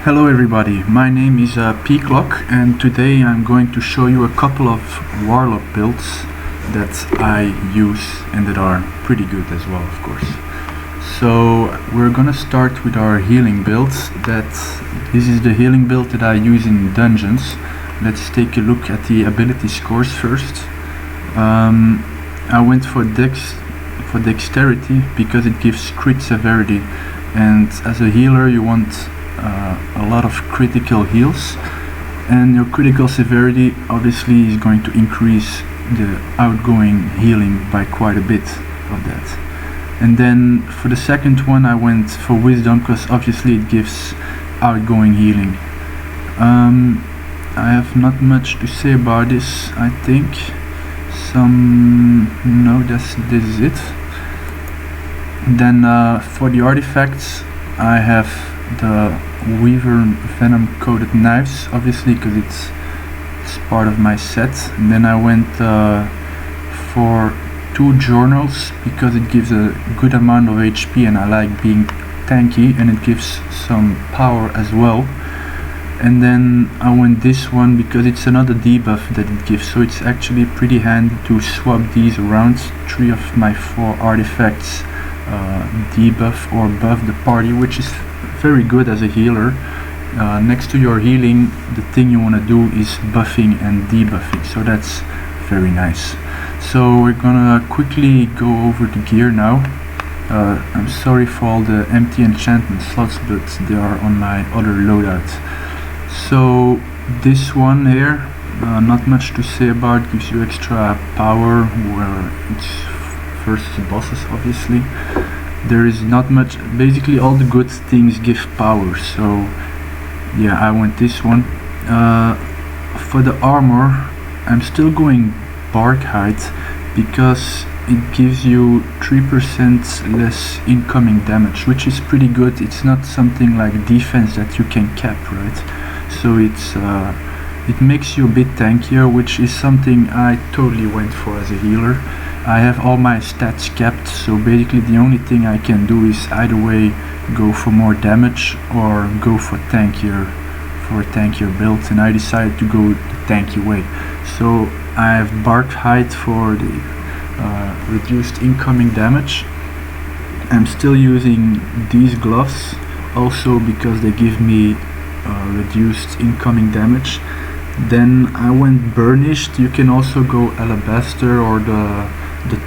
Hello everybody, my name is Peaclock, and today I'm going to show you a couple of warlock builds that I use and that are pretty good as well, of course. So we're gonna start with our healing build. This is the healing build that I use in dungeons. Let's take a look at the ability scores first. I went for dexterity because it gives crit severity, and as a healer you want a lot of critical heals, and your critical severity obviously is going to increase the outgoing healing by quite a bit of that. And then for the second one I went for wisdom because obviously it gives outgoing healing. I have not much to say about this. I think this is it. Then for the artifacts I have the Weaver Venom coated knives, obviously because it's part of my set. And then I went for 2 journals because it gives a good amount of HP and I like being tanky, and it gives some power as well. And then I went this one because it's another debuff that it gives, so it's actually pretty handy to swap these around. 3 of my 4 artifacts debuff or buff the party, which is very good as a healer. Next to your healing, the thing you want to do is buffing and debuffing, so that's very nice. So we're gonna quickly go over the gear now. I'm sorry for all the empty enchantment slots, but they are on my other loadout. So this one here, not much to say about. Gives you extra power where it's versus bosses, obviously. There is not much, basically all the good things give power, so yeah, I went this one. For the armor I'm still going bark height because it gives you 3% less incoming damage, which is pretty good. It's not something like defense that you can cap, right? So it makes you a bit tankier, which is something I totally went for as a healer. I have all my stats capped, so basically the only thing I can do is either way go for more damage or go for a tankier build, and I decided to go the tanky way. So I have bark height for the reduced incoming damage. I'm still using these gloves also because they give me reduced incoming damage. Then I went burnished. You can also go alabaster or the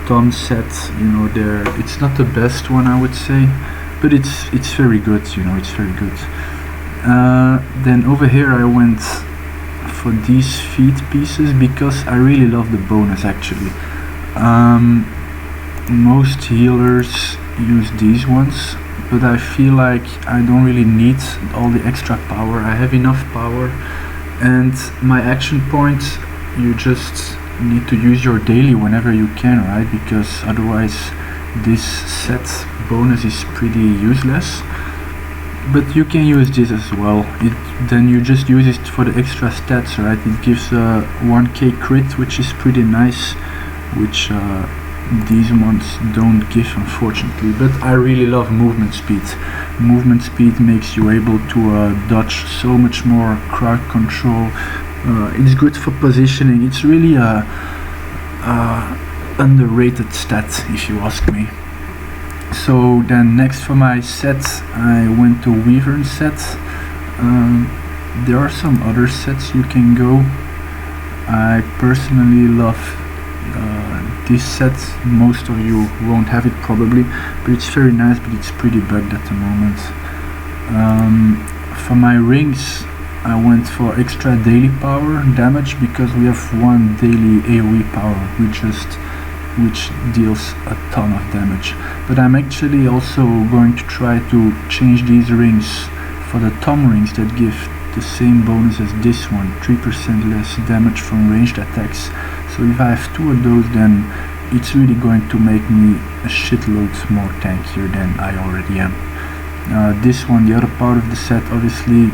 Tom set, you know, there. It's not the best one, I would say, but it's very good, you know, it's very good. Then over here I went for these feet pieces because I really love the bonus actually. Most healers use these ones, but I feel like I don't really need all the extra power. I have enough power, and my action points, you just need to use your daily whenever you can, right? Because otherwise this set bonus is pretty useless. But you can use this as well. Then you just use it for the extra stats, right? It gives a 1k crit, which is pretty nice, which these ones don't give, unfortunately. But I really love movement speed. Movement speed makes you able to dodge so much more, crowd control. It's good for positioning. It's really a underrated stat, if you ask me. So then next for my set I went to Wyvern set. There are some other sets you can go. I personally love this set. Most of you won't have it probably, but it's very nice, but it's pretty bugged at the moment. For my rings I went for extra daily power damage because we have 1 daily AoE power which deals a ton of damage. But I'm actually also going to try to change these rings for the Tom rings that give the same bonus as this one, 3% less damage from ranged attacks. So if I have 2 of those, then it's really going to make me a shitload more tankier than I already am. This one, the other part of the set, obviously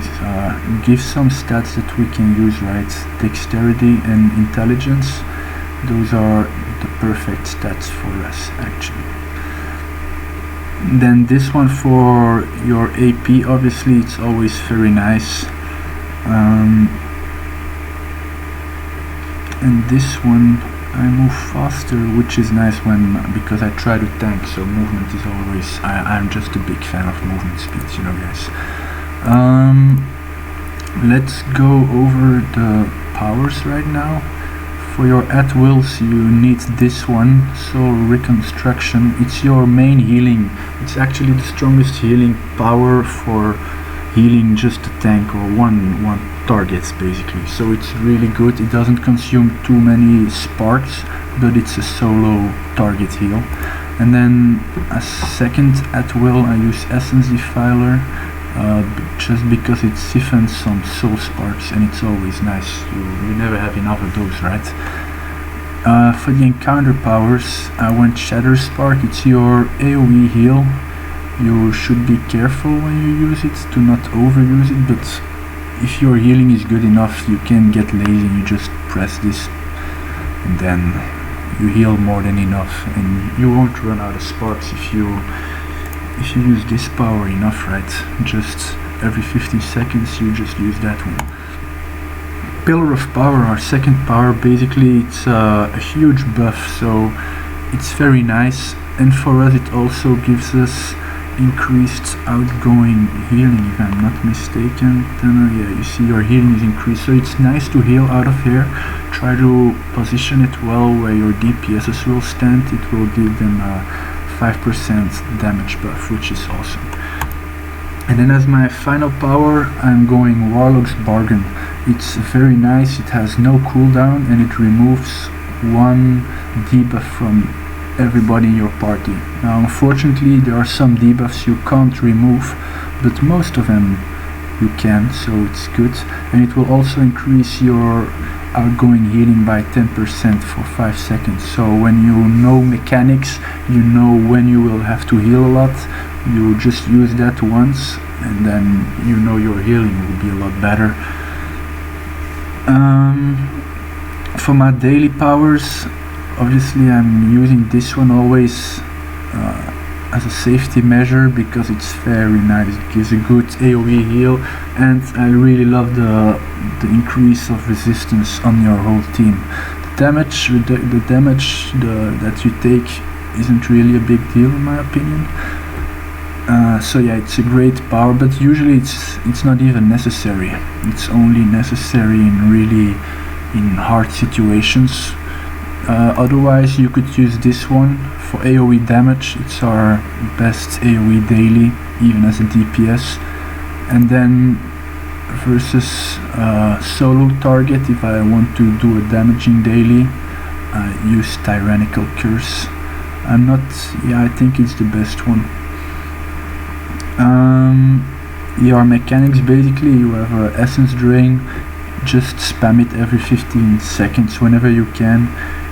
gives some stats that we can use, right? Dexterity and intelligence. Those are the perfect stats for us, actually. Then this one for your AP, obviously it's always very nice. And this one I move faster, which is nice because I try to tank, so movement is always, I'm just a big fan of movement speeds, you know, guys. Let's go over the powers right now. For your at wills you need this one, Soul Reconstruction. It's your main healing. It's actually the strongest healing power for healing just a tank or one targets basically. So it's really good. It doesn't consume too many sparks, but it's a solo target heal. And then a second at will I use Essence Defiler. Just because it siphons some soul sparks and it's always nice. You never have enough of those, right? For the encounter powers I went Shatter Spark. It's your AoE heal. You should be careful when you use it to not overuse it, but if your healing is good enough you can get lazy and you just press this and then you heal more than enough and you won't run out of sparks if you use this power enough, right? Just every 15 seconds you just use that one. Pillar of Power, our second power, basically it's a huge buff, so it's very nice, and for us it also gives us increased outgoing healing, if I'm not mistaken. Then yeah, you see your healing is increased, so it's nice to heal out of here. Try to position it well where your DPSs will stand. It will give them 5% damage buff, which is awesome. And then as my final power I'm going Warlock's Bargain. It's very nice, it has no cooldown and it removes one debuff from everybody in your party. Now unfortunately there are some debuffs you can't remove, but most of them you can, so it's good. And it will also increase your outgoing healing by 10% for 5 seconds. So when you know mechanics, you know when you will have to heal a lot, you just use that once and then you know your healing will be a lot better. For my daily powers, obviously I'm using this one always as a safety measure because it's very nice. It gives a good AoE heal, and I really love the increase of resistance on your whole team. The damage that you take isn't really a big deal in my opinion. So yeah, it's a great power, but usually it's not even necessary. It's only necessary in hard situations. Otherwise you could use this one for AoE damage. It's our best AoE daily, even as a DPS. And then versus solo target, if I want to do a damaging daily, I use Tyrannical Curse. I think it's the best one. Your mechanics, basically you have Essence Drain. Just spam it every 15 seconds whenever you can.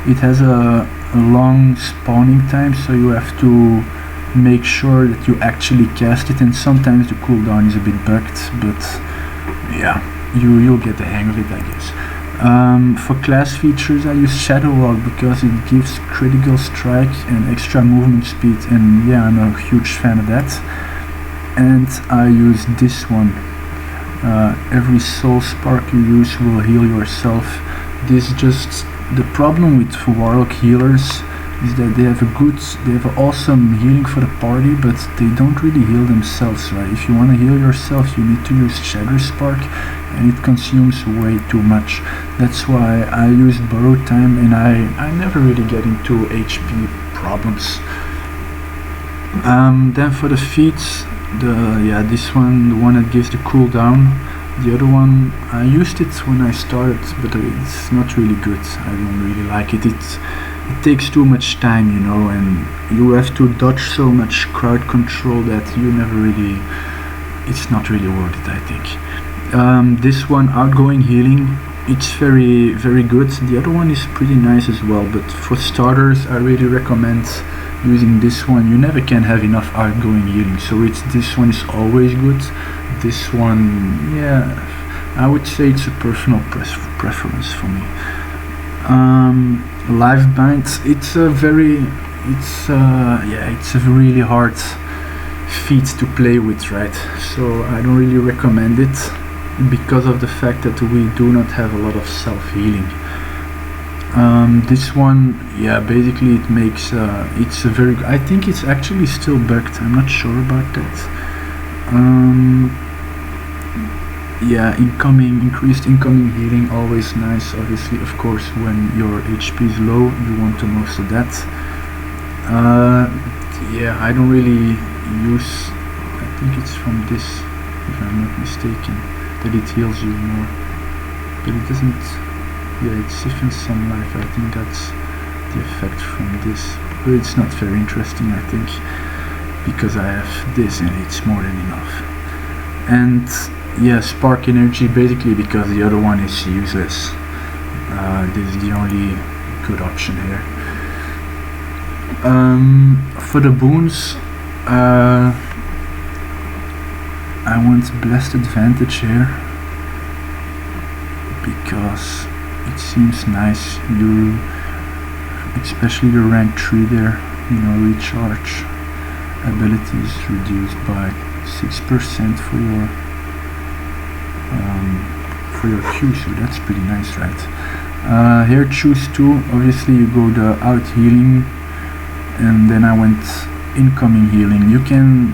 It has a long spawning time, so you have to make sure that you actually cast it, and sometimes the cooldown is a bit bugged, but yeah, you'll get the hang of it, I guess. For class features I use Shadow Walk because it gives critical strike and extra movement speed, and yeah, I'm a huge fan of that. And I use this one. Every soul spark you use will heal yourself. The problem with warlock healers is that they have an awesome healing for the party, but they don't really heal themselves, right? If you want to heal yourself, you need to use Shatter Spark, and it consumes way too much. That's why I use Borrowed Time, and I never really get into HP problems. Then for the feats, this one, the one that gives the cooldown. The other one, I used it when I started, but it's not really good. I don't really like it. It takes too much time, you know, and you have to dodge so much crowd control that it's not really worth it, I think. This one, Outgoing Healing, it's very, very good. The other one is pretty nice as well, but for starters, I really recommend using this one. You never can have enough outgoing healing, so this one is always good. This one, yeah, I would say it's a personal preference for me. Life Bind, it's a really hard feat to play with, right? So I don't really recommend it because of the fact that we do not have a lot of self-healing. This one, yeah, basically it makes it's a very, I think it's actually still bugged, I'm not sure about that. Yeah, increased incoming healing, always nice. Obviously, of course, when your HP is low, you want the most of that. Yeah, I don't really use, I think it's from this, if I'm not mistaken, that it heals you more, but it doesn't, yeah, it siphons some life. I think that's the effect from this, but it's not very interesting, I think, because I have this and it's more than enough. And yeah, spark energy, basically because the other one is useless. This is the only good option here. For the boons, I want blessed advantage here because it seems nice. You, especially the rank 3 there, you know, recharge abilities reduced by 6% for your Q, so that's pretty nice, right? Here choose 2, obviously you go the out healing, and then I went incoming healing. You can,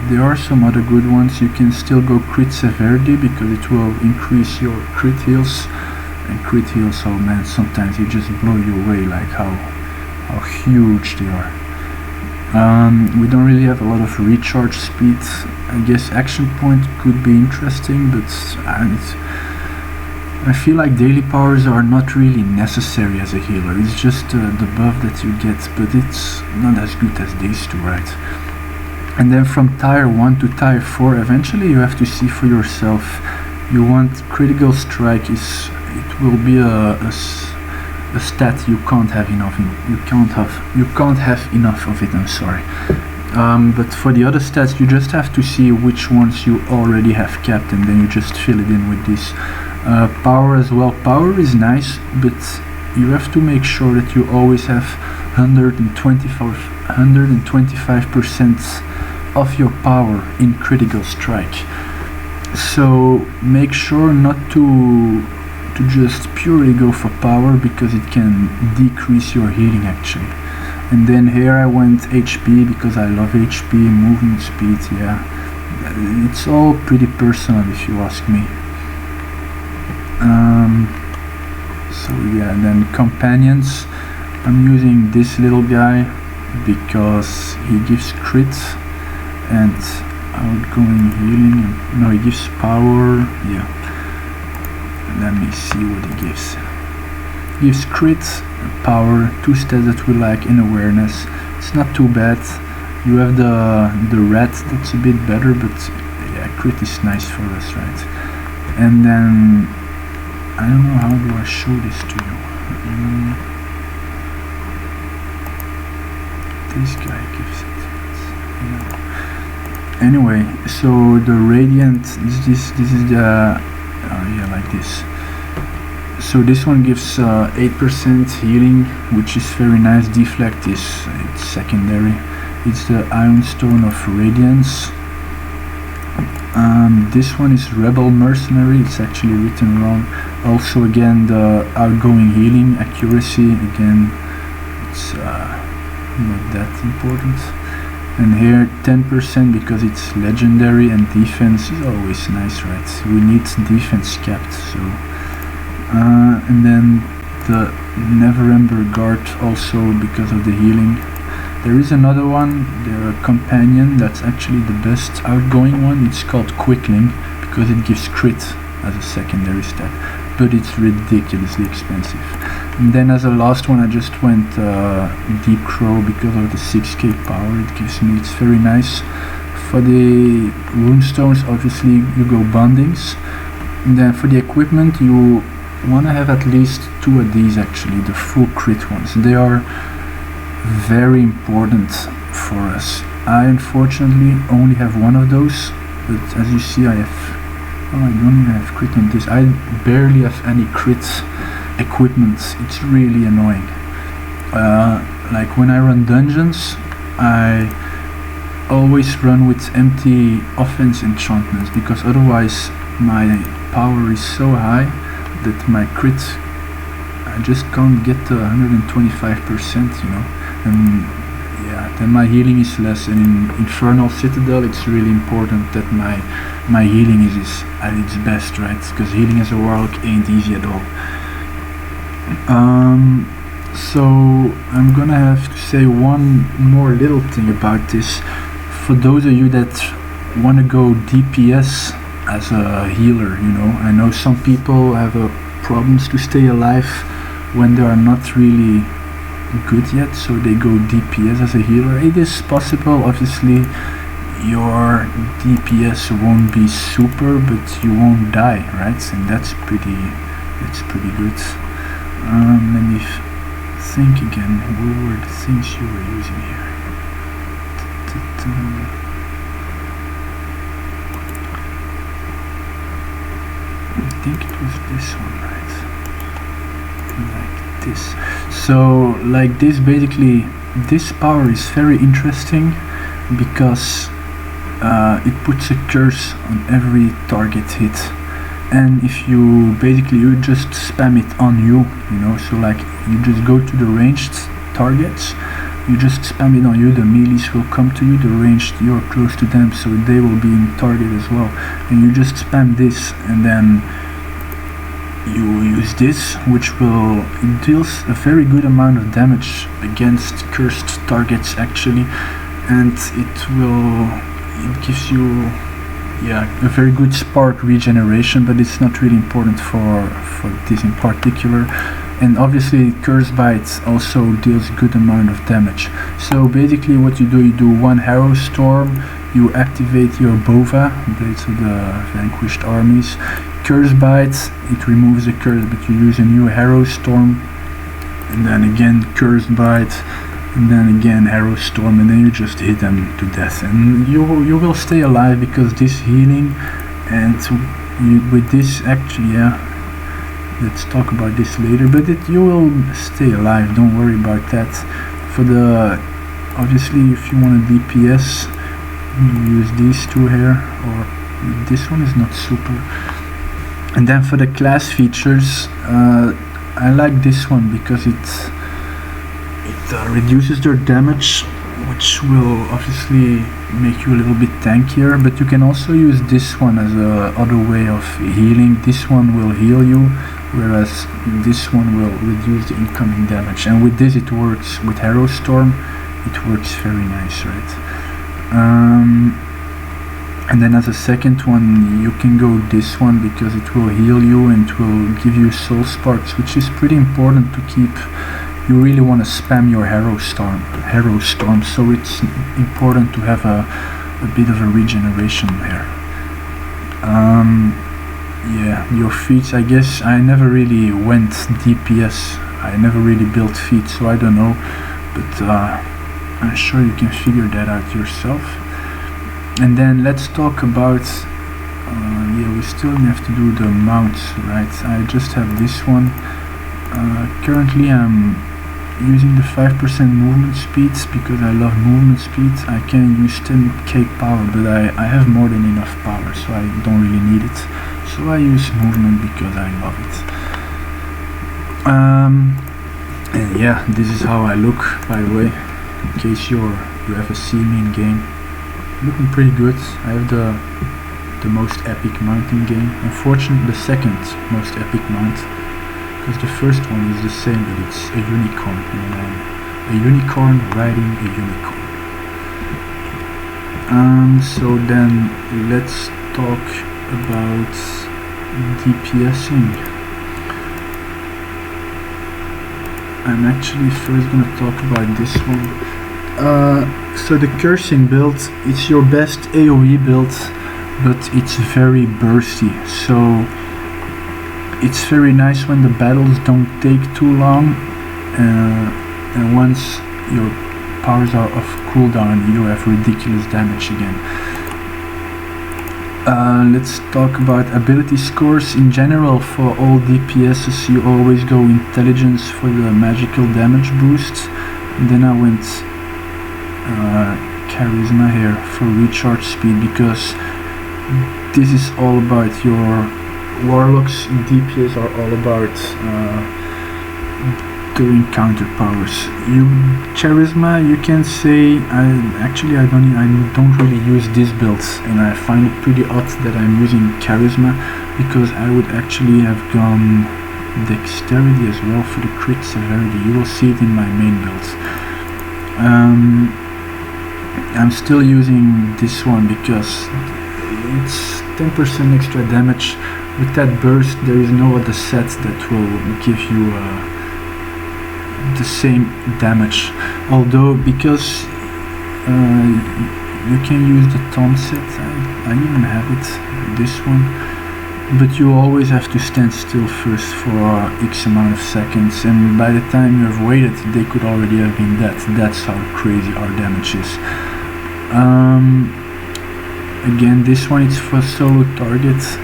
there are some other good ones. You can still go crit severity because it will increase your crit heals, and crit heals, oh man, sometimes they just blow you away, like how huge they are. We don't really have a lot of recharge speed. I guess action point could be interesting, but I feel like daily powers are not really necessary as a healer. It's just the buff that you get, but it's not as good as these two, right? And then from tier 1 to tier 4, eventually you have to see for yourself. You want critical strike, it will be a stat you can't have enough in, you can't have enough of it, I'm sorry. But for the other stats you just have to see which ones you already have kept, and then you just fill it in with this. Power as well. Power is nice, but you have to make sure that you always have 125% of your power in critical strike. So make sure not to just purely go for power, because it can decrease your healing actually. And then here I went HP because I love HP, movement speed, yeah. It's all pretty personal if you ask me. So yeah, and then companions, I'm using this little guy because he gives crit and outgoing healing, and no, he gives power, yeah. Let me see what he gives. He gives crit, power, 2 stats that we like, in awareness. It's not too bad. You have the rat, that's a bit better, but yeah, crit is nice for us, right? And then I don't know, how do I show this to you? This guy gives it. Yeah. Anyway, so the radiant, this is the yeah, like this. So this one gives 8% healing, which is very nice. Deflect is it's secondary. It's the Iron Stone of Radiance. This one is Rebel Mercenary, it's actually written wrong. Also again the outgoing healing, accuracy, again it's not that important. And here 10% because it's legendary, and defense is always nice, right? We need defense capped, so and then the neverwinter guard also because of the healing. There is another one, the companion, that's actually the best outgoing one. It's called Quickling because it gives crit as a secondary stat, but it's ridiculously expensive. And then as a last one I just went Deep Crow because of the 6k power it gives me. It's very nice. For the runestones obviously you go bondings, and then for the equipment you want to have at least 2 of these actually, the full crit ones. They are very important for us. I unfortunately only have 1 of those, but as you see I have, oh, I don't even have crit on this. I barely have any crit equipment. It's really annoying. Like when I run dungeons, I always run with empty offense enchantments, because otherwise my power is so high that my crit, I just can't get to 125%, you know, and yeah, then my healing is less. And in Infernal Citadel it's really important that my healing is at its best, right? Because healing as a warlock ain't easy at all. So I'm gonna have to say one more little thing about this. For those of you that want to go DPS as a healer, you know, I know some people have problems to stay alive when they are not really good yet, so they go DPS as a healer. It is possible, obviously your DPS won't be super, but you won't die, right? And that's pretty good. Let me think again. What were the things you were using here? I think it was this one, right? Like this. So like this, basically this power is very interesting because it puts a curse on every target hit. And if you just spam it on you, you know, so like you just go to the ranged targets, you just spam it on you, the melees will come to you, the ranged, you're close to them, so they will be in target as well. And you just spam this, and then you use this, which it deals a very good amount of damage against cursed targets actually, and it gives you a very good spark regeneration, but it's not really important for this in particular. And obviously Curse Bite also deals a good amount of damage. So basically what you do one Harrow Storm, you activate your Bova, Blades of the Vanquished Armies. Curse Bite, it removes the curse, but you use a new Harrow Storm, and then again Curse Bite, and then again Harrow Storm, and then you just hit them to death, and you will stay alive because this healing, and with this actually, let's talk about this later, but you will stay alive, don't worry about that. For the, obviously if you want a DPS, you use these two here, or this one is not super. And then for the class features, I like this one because it reduces their damage, which will obviously make you a little bit tankier, but you can also use this one as a other way of healing. This one will heal you, whereas this one will reduce the incoming damage. And with this it works, with Harrow Storm it works very nice, right? And then as a second one you can go this one because it will heal you and it will give you soul sparks, which is pretty important to keep. You really want to spam your Harrow Storm, so it's important to have a bit of a regeneration there. Your feats, I guess I never really went DPS, I never really built feats, so I don't know, but I'm sure you can figure that out yourself. And then let's talk about, we still have to do the mounts, right? I just have this one. Currently I'm using the 5% movement speeds because I love movement speed. I can use 10k power, but I have more than enough power, so I don't really need it. So I use movement because I love it. And yeah, this is how I look, by the way, in case you ever see me in game. Looking pretty good. I have the most epic mount in game. Unfortunately, the second most epic mount, because the first one is the same, but it's a unicorn, and a unicorn riding a unicorn. So then let's talk about DPSing. I'm actually first gonna talk about this one. So the cursing build, it's your best AoE build, but it's very bursty. So it's very nice when the battles don't take too long, and once your powers are off cooldown, you have ridiculous damage again. Let's talk about ability scores. In general, for all DPSs, you always go intelligence for the magical damage boost. And then I went charisma here for recharge speed, because this is all about your warlocks. DPS are all about doing counter powers. Charisma, you can say, I don't really use this build, and I find it pretty odd that I'm using charisma, because I would actually have gone dexterity as well for the crit severity. You will see it in my main builds. I'm still using this one because it's 10% extra damage. With that burst, there is no other set that will give you the same damage. Although, because you can use the taunt set, I even have it, this one, but you always have to stand still first for X amount of seconds, and by the time you have waited, they could already have been dead. That's how crazy our damage is. Again, this one is for solo targets.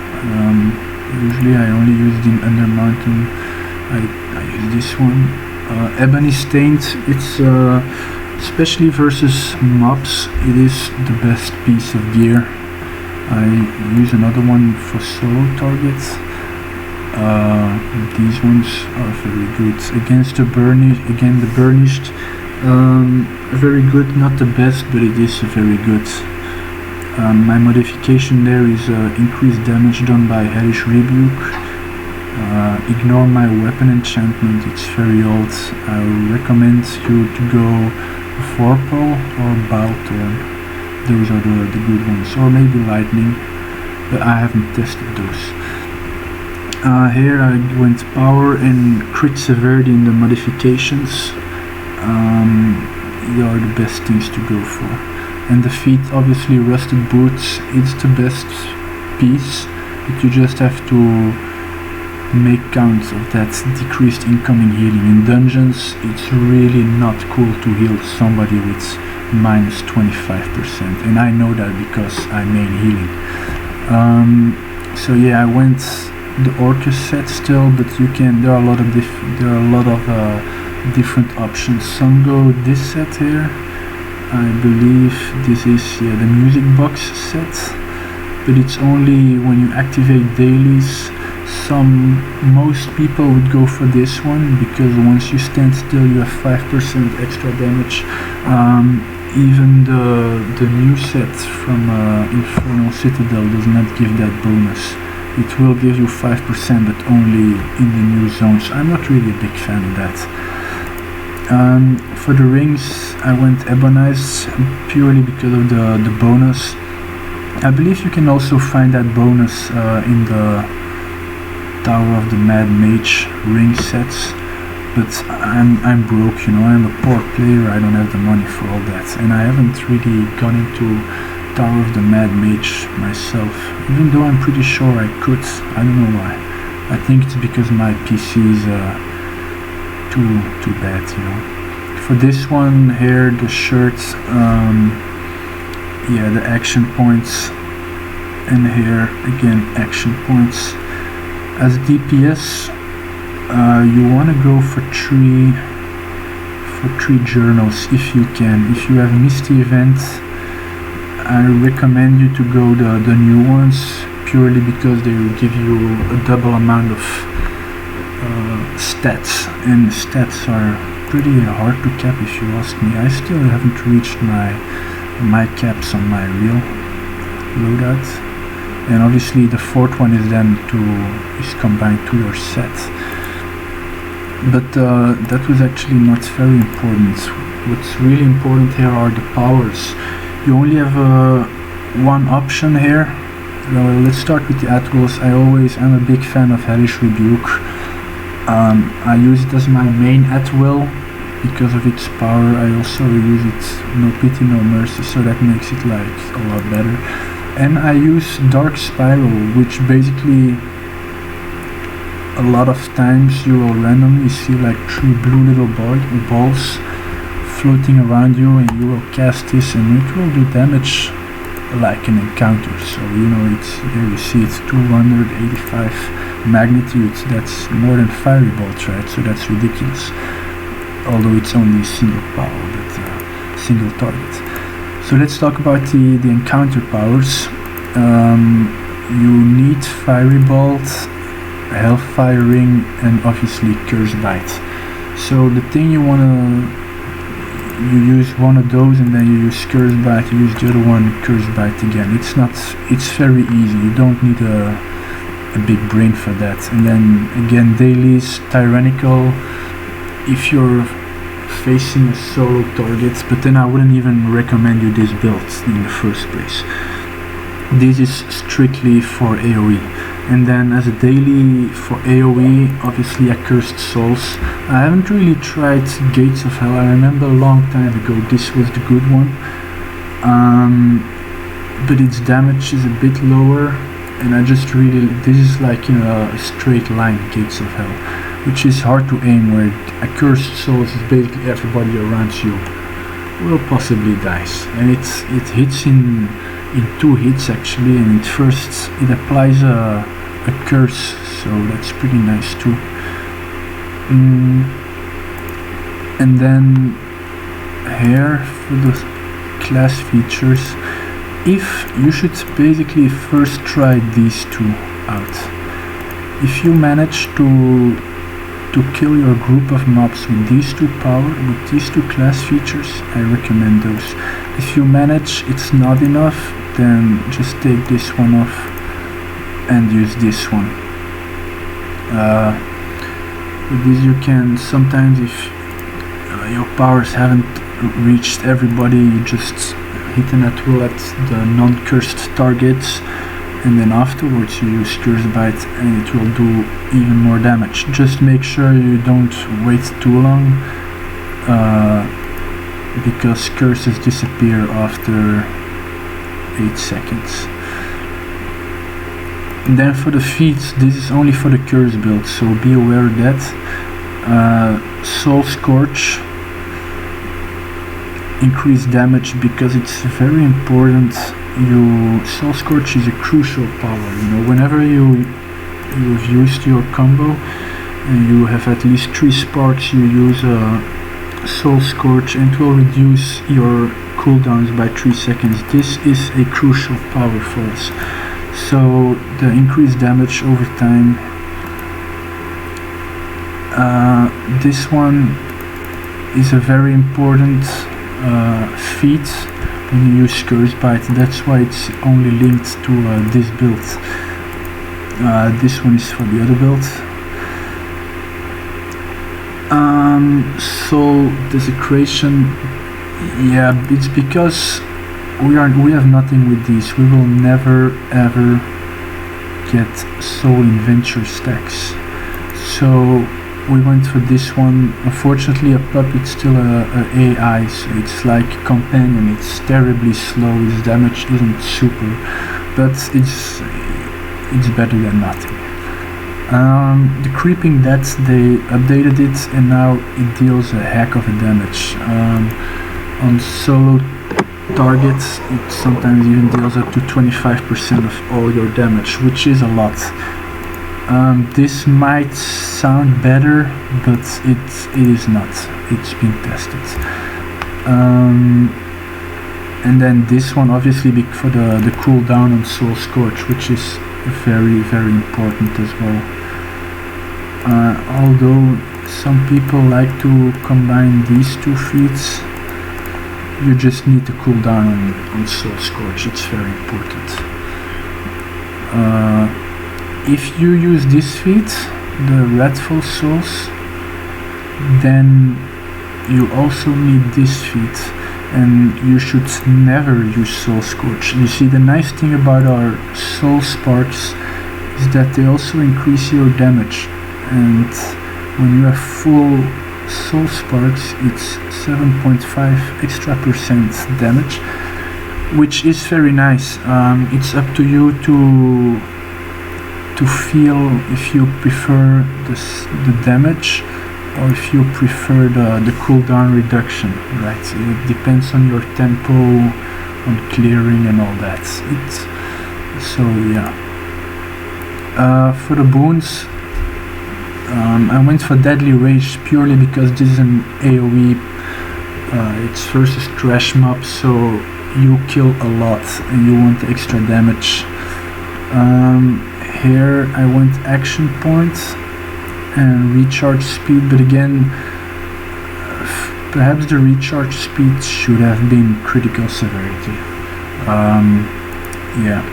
Usually I only use it in Under Mountain. I use this one. Ebony Stained, it's especially versus mobs, it is the best piece of gear. I use another one for solo targets. These ones are very good. Against the burnished, very good, not the best, but it is very good. My modification there is increased damage done by Hellish Rebuke. Ignore my weapon enchantment, it's very old. I recommend you to go Vorpal or Bowthorn. Those are the good ones, or maybe Lightning, but I haven't tested those. Here I went power and crit severity in the modifications. They are the best things to go for. And the feet, obviously Rusted Boots, it's the best piece, but you just have to make count of that decreased incoming healing. In dungeons, it's really not cool to heal somebody with minus 25%, and I know that because I main healing. So yeah, I went the Orcus set still, but you can. There are a lot of different options. Some go this set here. I believe this is the music box set, but it's only when you activate dailies. Most people would go for this one, because once you stand still you have 5% extra damage. Even the new set from Infernal Citadel does not give that bonus. It will give you 5%, but only in the new zones. I'm not really a big fan of that. For the rings, I went Ebonized purely because of the bonus. I believe you can also find that bonus in the Tower of the Mad Mage ring sets, but I'm broke, you know. I'm a poor player. I don't have the money for all that, and I haven't really gone into Tower of the Mad Mage myself, even though I'm pretty sure I could. I don't know why. I think it's because my PC is too bad, you know. For this one here, the shirt, the action points, and here again action points. As DPS, you want to go for three journals if you can. If you have Misty Event, I recommend you to go the new ones, purely because they will give you a double amount of stats, and stats are pretty hard to cap if you ask me. I still haven't reached my caps on my real loadout. And obviously the fourth one is combined to your set. But that was actually not very important. What's really important here are the powers. You only have one option here. Well, let's start with the at-wills. I'm a big fan of Hellish Rebuke. I use it as my main at-will because of its power. I also use it no pity, no mercy, so that makes it like a lot better. And I use Dark Spiral, which basically a lot of times you will randomly see like 3 blue little balls floating around you, and you will cast this and it will do damage like an encounter. So you know, here you see it's 285 magnitude. That's more than Fiery Bolt, right? So that's ridiculous. Although it's only single power, but single target. So let's talk about the encounter powers. You need Fiery Bolt, Hellfire Ring, and obviously Curse Bite. So the thing you use one of those and then you use Curse Bite, you use the other one, Curse Bite again. It's very easy, you don't need a big brain for that. And then again, dailies, Tyrannical, if you're facing a solo target, but then I wouldn't even recommend you this build in the first place. This is strictly for AoE. And then as a daily for AoE, obviously Accursed Souls. I haven't really tried Gates of Hell. I remember a long time ago this was the good one. But its damage is a bit lower, and I just really, this is like, you know, a straight line Gates of Hell, which is hard to aim, where Accursed Souls is basically everybody around you will possibly dies. And it hits in 2 hits actually, and it applies a curse, so that's pretty nice too. And then here for the class features, you should basically first try these 2 out. If you manage to kill your group of mobs with these 2 class features, I recommend those. If you manage it's not enough, then just take this one off and use this one. With this you can sometimes, if your powers haven't reached everybody, you just hit an at will at the non-cursed targets, and then afterwards you use Curse Bite and it will do even more damage. Just make sure you don't wait too long, because curses disappear after 8 seconds. And then for the feats, this is only for the curse build, so be aware of that. Soul Scorch, increase damage because it's very important. Soul Scorch is a crucial power. You know, whenever you've used your combo and you have at least 3 sparks, you use a Soul Scorch and it will reduce your cooldowns by 3 seconds. This is a crucial power for us. So the increased damage over time. This one is a very important feat when you use Curse Bite. That's why it's only linked to this build. This one is for the other build. Soul Desecration. Yeah, it's because we have nothing with these. We will never ever get Soul Investure stacks. So we went for this one. Unfortunately, a puppet's still a AI, so it's like companion. It's terribly slow. Its damage isn't super, but it's better than nothing. The Creeping Death, they updated it and now it deals a heck of a damage. On solo targets, it sometimes even deals up to 25% of all your damage, which is a lot. This might sound better, but it is not. It's been tested. And then this one, obviously, for the cooldown on Soul Scorch, which is very, very important as well. Although some people like to combine these 2 feats, you just need to cool down on Soul Scorch. It's very important. If you use this feat, the Wrathful Souls, then you also need this feat, and you should never use Soul Scorch. You see, the nice thing about our Soul Sparks is that they also increase your damage, and when you have full Soul Sparks, it's 7.5 extra percent damage, which is very nice. It's up to you to feel if you prefer the damage or if you prefer the cooldown reduction, right? It depends on your tempo, on clearing and all that. So yeah. For the boons, I went for Deadly Rage purely because this is an AoE. It's versus trash mob, so you kill a lot and you want extra damage. Here I went action point and recharge speed, but again, perhaps the recharge speed should have been critical severity. Yeah,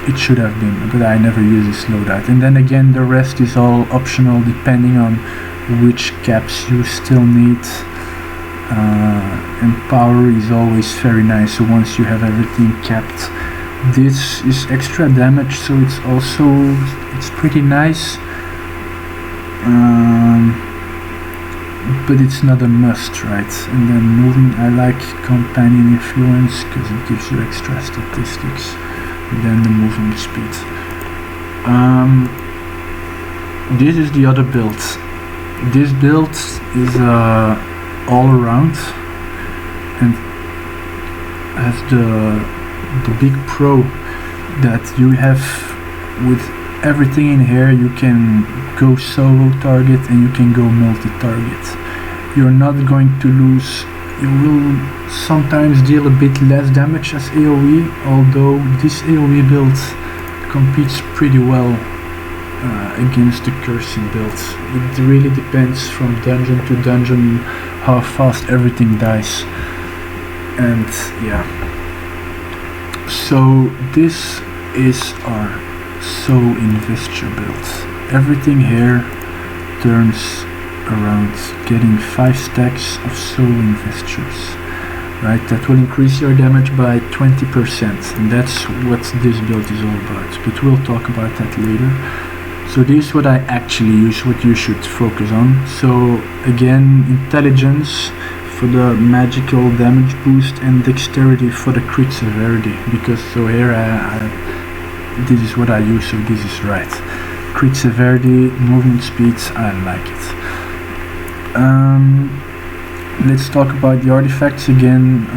it should have been, but I never use this loadout. And then again, the rest is all optional depending on which caps you still need. And power is always very nice, so once you have everything capped. This is extra damage, so it's pretty nice. But it's not a must, right? And then movement, I like companion influence because it gives you extra statistics. And then the movement speed. This is the other build. This build is all around and has the big pro that you have with everything in here. You can go solo target and you can go multi-target. You're not going to lose. You will sometimes deal a bit less damage as AoE, although this AoE build competes pretty well against the cursing builds. It really depends from dungeon to dungeon how fast everything dies. And yeah, so this is our soul investure build. Everything here turns around getting 5 stacks of soul investures, right? That will increase your damage by 20%, and that's what this build is all about, but we'll talk about that later. So this is what I actually use, what you should focus on. So again, intelligence for the magical damage boost and dexterity for the crit severity, because so here this is what I use, so this is right. Crit severity, movement speeds, I like it. Let's talk about the artifacts again.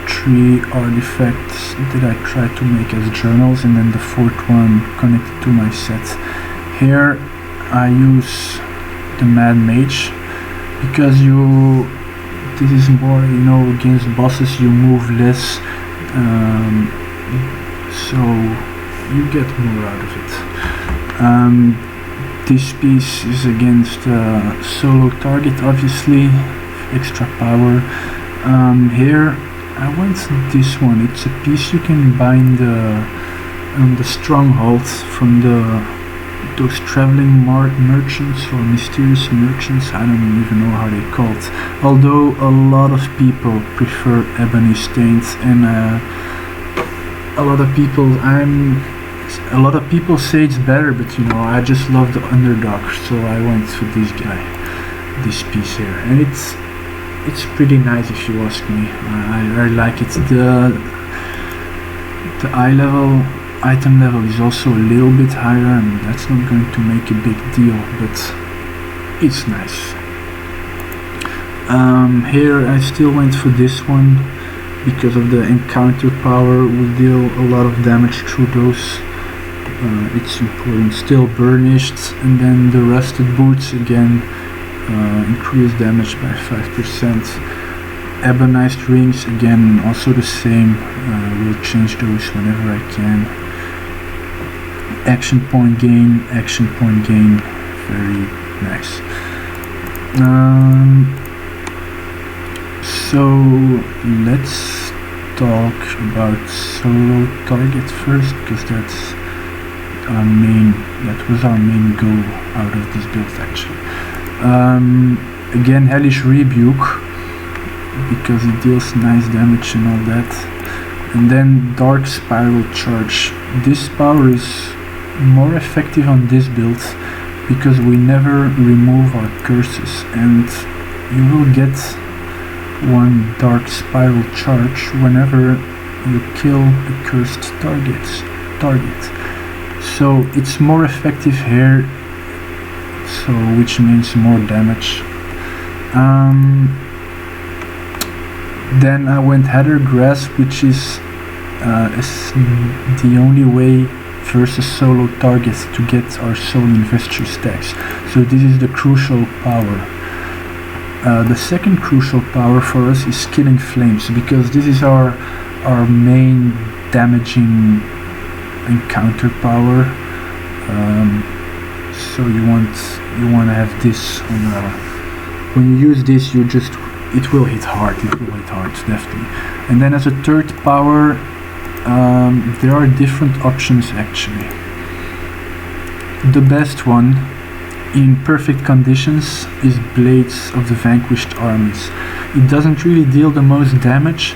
3 artifacts that I try to make as journals, and then the 4th one connected to my set. Here I use the Mad Mage because this is more, against bosses you move less, so you get more out of it. This piece is against solo target, obviously, extra power. Here I went this one. It's a piece you can bind the stronghold from those traveling merchants or mysterious merchants. I don't even know how they're called. Although a lot of people prefer ebony stains, and a lot of people say it's better, but I just love the underdog, so I went for this guy, this piece here, and it's pretty nice if you ask me. I like it. The item level is also a little bit higher, and that's not going to make a big deal, but it's nice. Here I still went for this one because of the encounter power. We deal a lot of damage through those. It's important. Still burnished, and then the rusted boots again. Increase damage by 5%. Ebonized rings, again, also the same. We'll change those whenever I can. Action point gain, very nice. So let's talk about solo target first, because that was our main goal out of this build actually. Again, Hellish Rebuke, because it deals nice damage and all that. And then Dark Spiral Charge. This power is more effective on this build because we never remove our curses, and you will get 1 Dark Spiral Charge whenever you kill a cursed target. So it's more effective here, so which means more damage. Then I went Heather Grass, which is the only way versus solo targets to get our soul investure stacks. So this is the crucial power. The second crucial power for us is killing flames, because this is our main damaging encounter power. So you want to have this on. When you use this, it will hit hard. Definitely. And then as a third power, there are different options actually. The best one, in perfect conditions, is Blades of the Vanquished Armies. It doesn't really deal the most damage,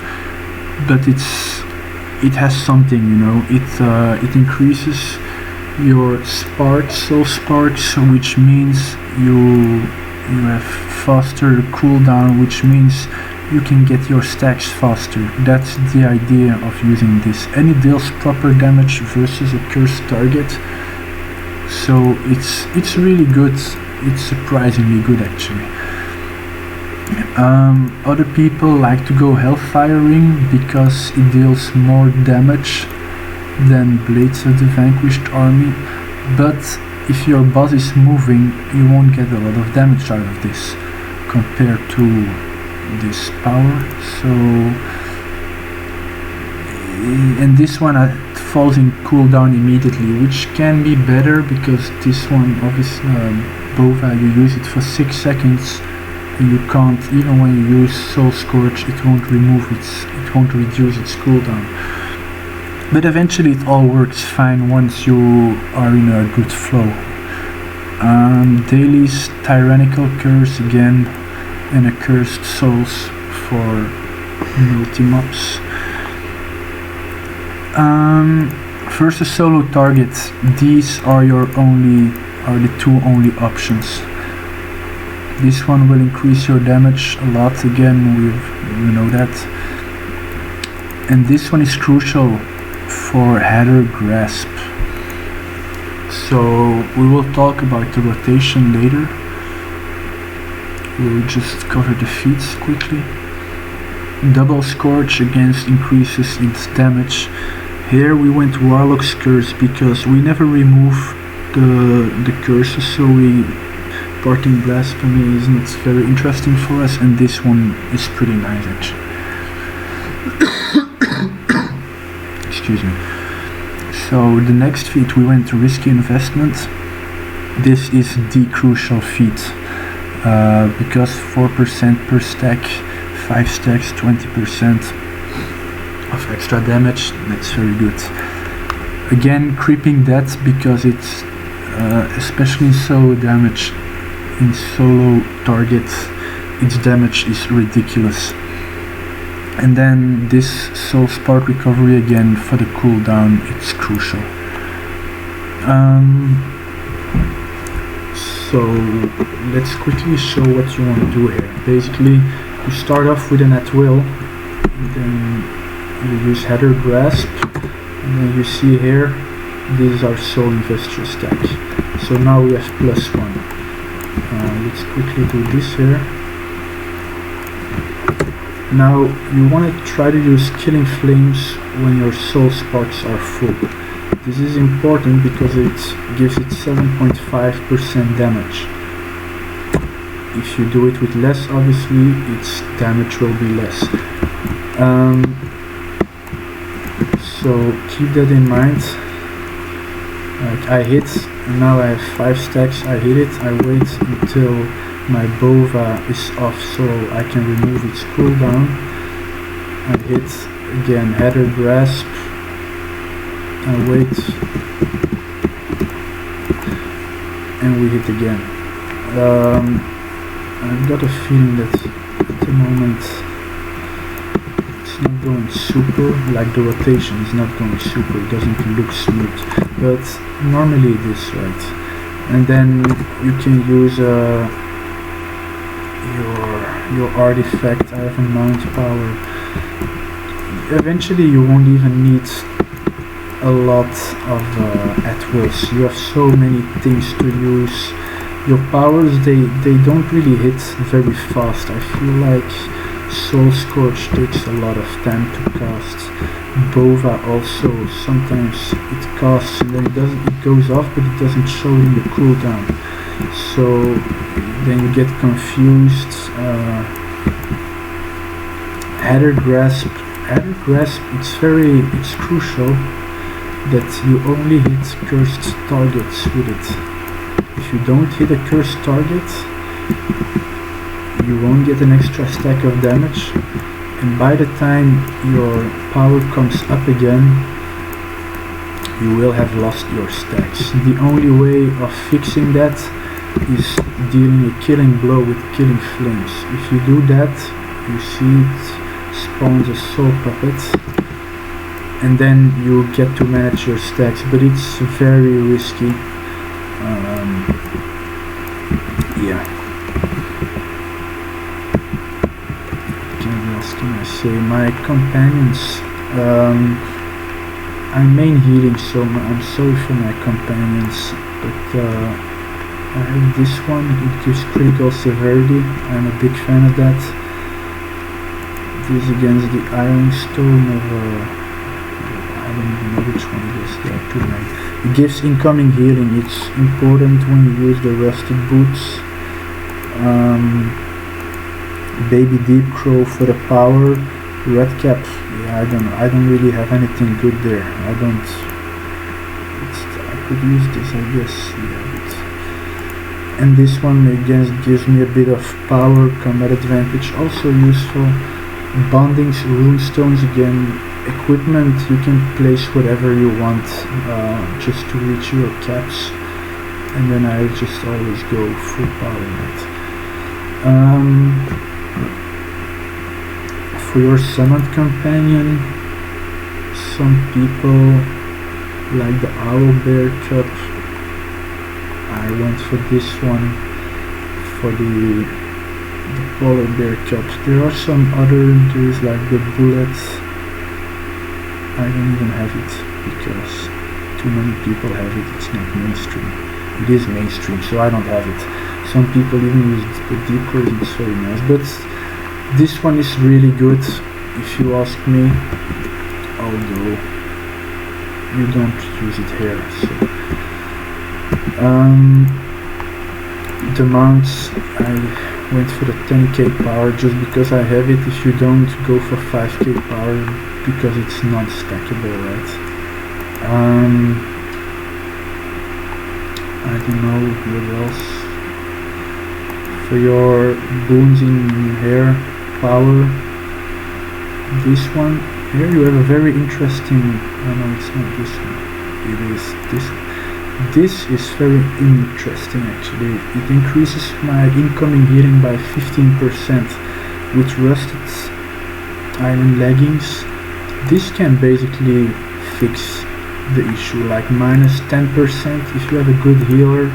but it has something, you know. It increases your soul sparks, which means you have faster cooldown, which means you can get your stacks faster. That's the idea of using this. And it deals proper damage versus a cursed target. So it's really good. It's surprisingly good actually. Other people like to go Hellfiring because it deals more damage than Blades of the Vanquished Army, but if your boss is moving, you won't get a lot of damage out of this compared to this power. So, and this one falls in cooldown immediately, which can be better because this one, obviously, Bova, you use it for 6 seconds, and you can't, even when you use Soul Scorch, it won't reduce its cooldown. But eventually it all works fine once you are in a good flow. Daily's Tyrannical Curse again, and Accursed Souls for multi-mobs. Versus solo targets, these are the two only options. This one will increase your damage a lot, again, we know that. And this one is crucial for Heather Grasp. So we will talk about the rotation later. We'll just cover the feats quickly. Double Scorch against increases its damage. Here we went Warlock's Curse because we never remove the curses, so Parting Blasphemy isn't very interesting for us, and this one is pretty nice actually. Excuse me. So the next feat we went to Risky Investment. This is the crucial feat because 4% per stack, 5 stacks, 20% of extra damage. That's very good. Again, creeping death because it's especially in solo targets, its damage is ridiculous. And then this Soul Spark recovery again for the cooldown, it's crucial. So let's quickly show what you want to do here. Basically, you start off with an at will, then you use Heather Grasp, and then you see here, this is our Soul Investure stack. So now we have +1. Let's quickly do this here. Now you want to try to use Killing Flames when your Soul Sparks are full. This is important because it gives it 7.5% damage. If you do it with less, obviously its damage will be less. So keep that in mind. Like I hit, and now I have 5 stacks, I hit it, I wait until my Bova is off so I can remove its cooldown. I hit again Heather Grasp, I wait, and we hit again. I've got a feeling that at the moment it's not going super, like the rotation is not going super, it doesn't look smooth, but normally it is, right? And then you can use your artifact. I have a mount power. Eventually you won't even need a lot of at-wills. You have so many things to use. Your powers, they don't really hit very fast. I feel like Soul Scorch takes a lot of time to cast. Bova also, sometimes it casts and then it goes off, but it doesn't show in the cooldown. so then you get confused. Header grasp, it's crucial that you only hit cursed targets with it. If you don't hit a cursed target, you won't get an extra stack of damage, and by the time your power comes up again, you will have lost your stacks. The only way of fixing that is dealing a killing blow with killing flames. If you do that, you see it spawns a soul puppet, and then you get to manage your stacks, but it's very risky. Yeah. What else can I say? My companions, I'm main healing, so I'm sorry for my companions, but I have this one. It gives critical severity. I'm a big fan of that. This against the Iron Stone of I don't even know which one it is. There are too many. It gives incoming healing. It's important when you use the rusted boots. Baby Deep Crow for the power. Red Cap, yeah, I don't really have anything good there. I could use this, I guess. Yeah, but. And this one again gives me a bit of power, combat advantage, also useful. Bondings, runestones, again, equipment, you can place whatever you want just to reach your caps, and then I just always go full power on it. For your summoned companion, some people like the owl bear cup. I went for this one for the polar bear cups. There are some other entries like the bullets. I don't even have it because too many people have it. It's not mainstream. It is mainstream, so I don't have it. Some people even use the deep crows. It's very nice, but this one is really good if you ask me, although you don't use it here. So the mounts, I went for the 10k power just because I have it. If you don't, go for 5k power because it's not stackable, right? I don't know what else. For your boons in hair power, this one here you have a very interesting. No, it's not this one. It is this one. This is very interesting actually. It increases my incoming healing by 15% with rusted iron leggings. This can basically fix the issue, like minus 10%. If you have a good healer,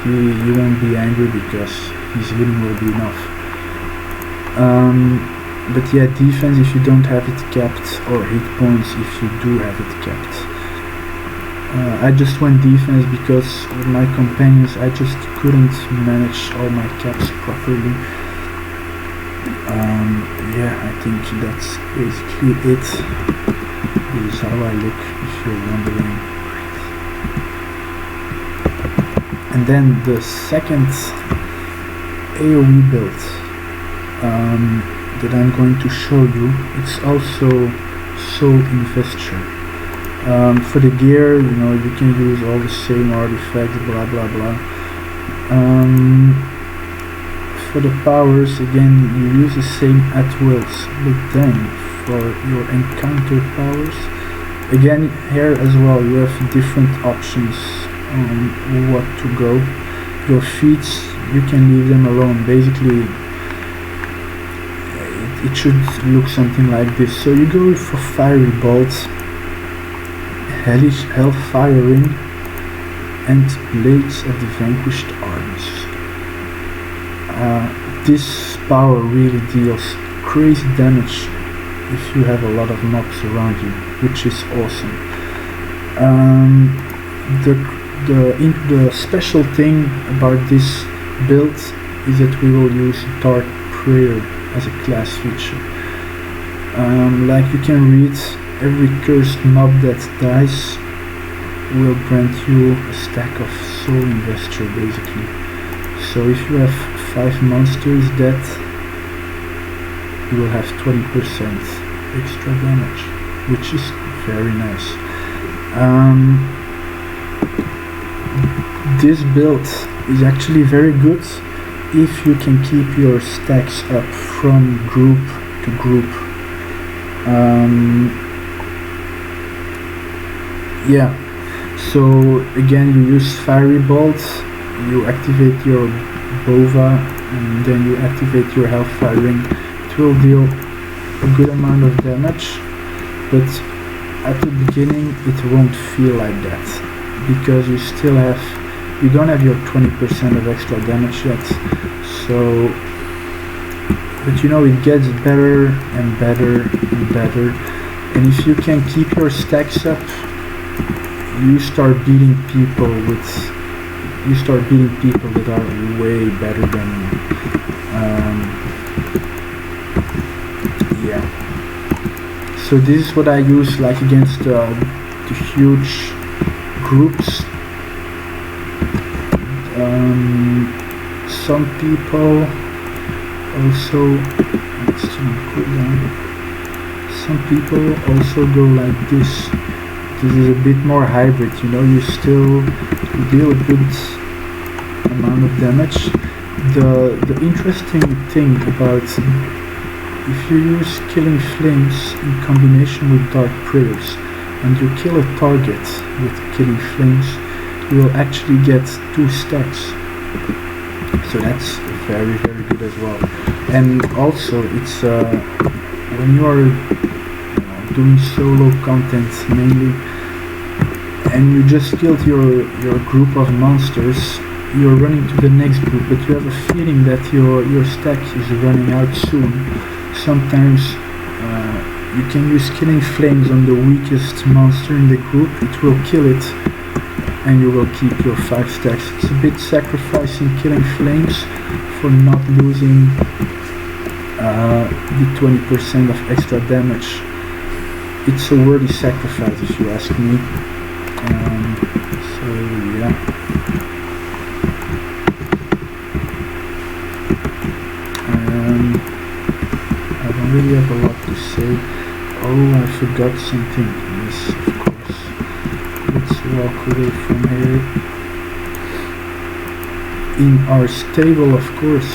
he won't be angry because his healing will be enough. But yeah, defense if you don't have it capped, or hit points if you do have it capped. I just went defense because with my companions I just couldn't manage all my caps properly. Yeah, I think that's basically it. This is how I look, if you're wondering. And then the second AoE build that I'm going to show you, it's also soul investure. For the gear, you know, you can use all the same artifacts, blah blah blah. For the powers, again, you use the same at wills, but then for your encounter powers, again here as well you have different options on what to go. Your feats, you can leave them alone. Basically it should look something like this. So you go for fiery bolts, hellish hellfire ring, and blades of the vanquished armies. This power really deals crazy damage if you have a lot of mobs around you, which is awesome. The special thing about this build is that we will use Dark Prayer as a class feature. Like you can read, every cursed mob that dies will grant you a stack of soul investure, basically. So if you have 5 monsters dead, you will have 20% extra damage, which is very nice. This build is actually very good if you can keep your stacks up from group to group. Yeah, so again you use fiery bolt, you activate your bova, and then you activate your hellfire ring. It will deal a good amount of damage, but at the beginning it won't feel like that, because you don't have your 20% of extra damage yet. So, but you know, it gets better and better and better, and if you can keep your stacks up, you start beating people that are way better than you. Yeah. So this is what I use, like, against the huge groups. Some people also, let's cool down. Some people also go like this. This is a bit more hybrid, you know, you still deal a good amount of damage. The interesting thing about, if you use Killing Flames in combination with Dark Prayers, and you kill a target with Killing Flames, you will actually get 2 stacks. So that's very, very good as well. And also, it's when you are doing solo content mainly, and you just killed your group of monsters, you're running to the next group, but you have a feeling that your stack is running out soon. Sometimes you can use Killing Flames on the weakest monster in the group, it will kill it, and you will keep your 5 stacks. It's a bit sacrificing Killing Flames for not losing the 20% of extra damage. It's a worthy sacrifice, if you ask me. So yeah. I don't really have a lot to say. Oh, I forgot something. Yes, of course. Let's walk away from here. In our stable, of course,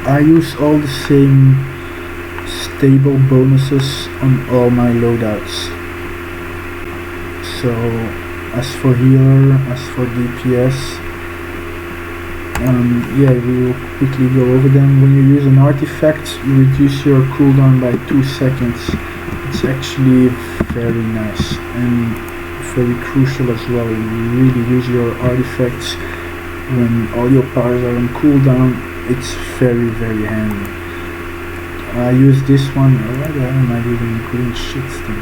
I use all the same stable bonuses on all my loadouts. So, as for healer, as for DPS, yeah, we will quickly go over them. When you use an artifact, you reduce your cooldown by 2 seconds. It's actually very nice and very crucial as well. You really use your artifacts when all your powers are on cooldown. It's very, very handy. I use this one. Why the hell am I using green shit thing?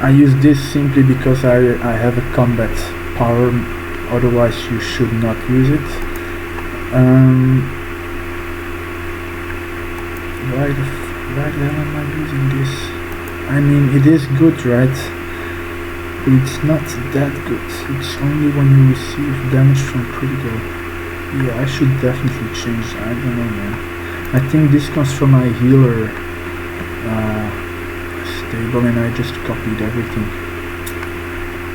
I use this simply because I have a combat power, otherwise you should not use it. Why the hell am I using this? I mean, it is good, right? But it's not that good. It's only when you receive damage from critical. Yeah, I should definitely change. I don't know, man. I think this comes from my healer stable, and I just copied everything.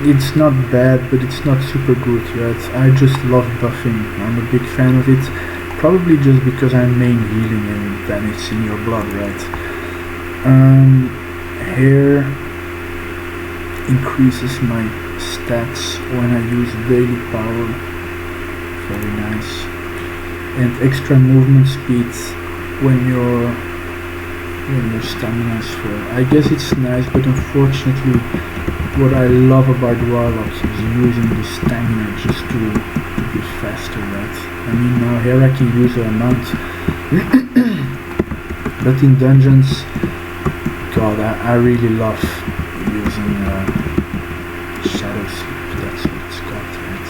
It's not bad, but it's not super good, right? I just love buffing. I'm a big fan of it. Probably just because I'm main healing and then it's in your blood, right? Hair increases my stats when I use daily power. Very nice. And extra movement speed when your stamina is full. I guess it's nice, but unfortunately what I love about warlocks is using the stamina just to be faster, right? I mean, now here I can use a mount, but in dungeons, god, I really love using shadow sleep. That's what it's called, right?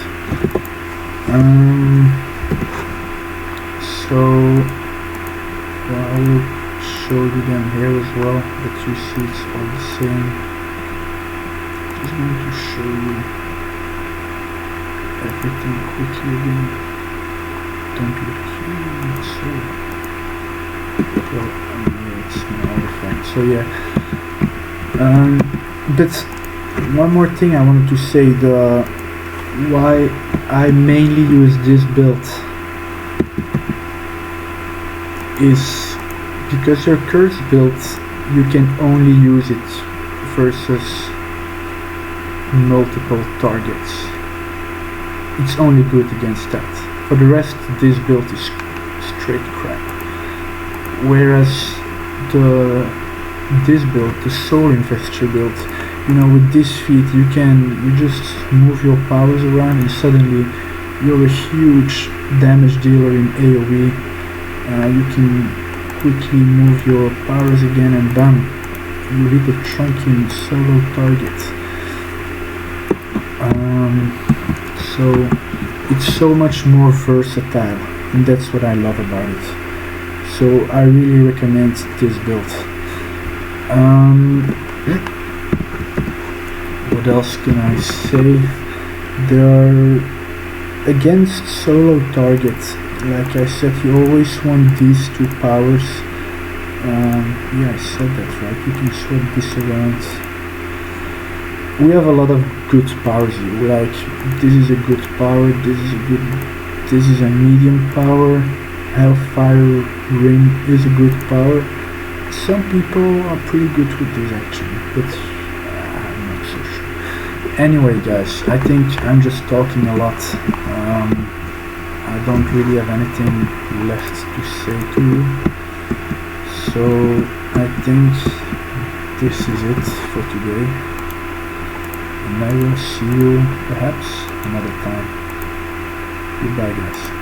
So I will show you them here as well, but you see it's all the same. just going to show you everything quickly again. Don't look here, so well, yeah, it's an artifact. So yeah, but one more thing I wanted to say, why I mainly use this build is because your curse build, you can only use it versus multiple targets. It's only good against that. For the rest, this build is straight crap. Whereas this build, the soul investure build, you know, with this feat you just move your powers around and suddenly you're a huge damage dealer in AoE. You can quickly move your powers again and bam, you hit a trunking solo target. So it's so much more versatile, and that's what I love about it. So I really recommend this build. What else can I say? Against solo targets, like I said, you always want these two powers. Yeah, I said that right. You can swap this around. We have a lot of good powers here. Like this is a good power. This is a medium power. Hellfire Ring is a good power. Some people are pretty good with this actually, but I'm not so sure. Anyway, guys, I think I'm just talking a lot. I don't really have anything left to say to you. So I think this is it for today. And I will see you perhaps another time. Goodbye, guys.